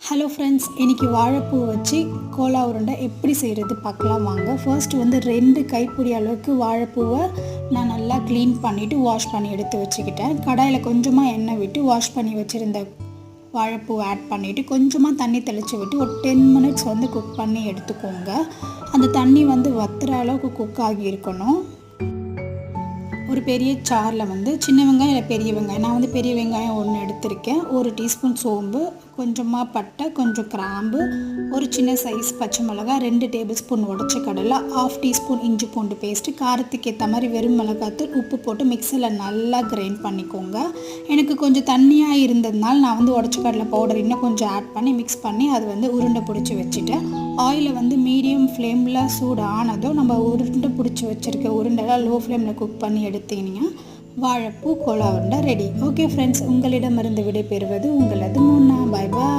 Hello friends, இன்றைக்கி வாழைப்பூ வச்சு கோலா உருண்டை எப்படி செய்கிறது பார்க்கலாம் வாங்க. ஃபர்ஸ்ட் வந்து 2 கைப்பிடி அளவுக்கு வாழைப்பூவை நான் நல்லா க்ளீன் பண்ணிவிட்டு வாஷ் பண்ணி எடுத்து வச்சுக்கிட்டேன். கடாயில் கொஞ்சமாக எண்ணெய் விட்டு வாஷ் பண்ணி வச்சுருந்த வாழைப்பூவை ஆட் பண்ணிவிட்டு கொஞ்சமாக தண்ணி தெளித்து விட்டு ஒரு 10 மினிட்ஸ் வந்து குக் பண்ணி எடுத்துக்கோங்க. அந்த தண்ணி வந்து வத்துற அளவுக்கு குக் ஆகி இருக்கணும். ஒரு பெரிய சாரில் வந்து சின்ன வெங்காயம் இல்லை பெரிய வெங்காயம், நான் வந்து பெரிய வெங்காயம் 1 எடுத்திருக்கேன். 1 டீஸ்பூன் சோம்பு, கொஞ்சமாக பட்டை, கொஞ்சம் கிராம்பு, ஒரு சின்ன சைஸ் பச்சை மிளகாய், 2 டேபிள் ஸ்பூன் உடச்ச கடலை, 1/2 டீஸ்பூன் இஞ்சி பூண்டு பேஸ்ட்டு, காரத்துக்கு ஏற்ற மாதிரி வெறும் மிளகாத்தூள், உப்பு போட்டு மிக்சியில் நல்லா கிரைண்ட் பண்ணிக்கோங்க. எனக்கு கொஞ்சம் தண்ணியாக இருந்ததுனால நான் வந்து உடச்ச கடலை பவுடர் இன்னும் கொஞ்சம் ஆட் பண்ணி மிக்ஸ் பண்ணி அது வந்து உருண்டை பிடிச்சி வச்சுட்டேன். ஆயிலை வந்து மீடியம் ஃப்ளேமில் சூடு ஆனதும் நம்ம உருண்டை பிடிச்சி வச்சுருக்க உருண்டைலாம் லோ ஃப்ளேமில் குக் பண்ணி எடுத்தீங்கன்னா வாழைப்பூ கோலா உருண்டை ரெடி. ஓகே ஃப்ரெண்ட்ஸ், உங்களிடமிருந்து விடைபெறுவது உங்களது முன்னா. பாய் பாய்.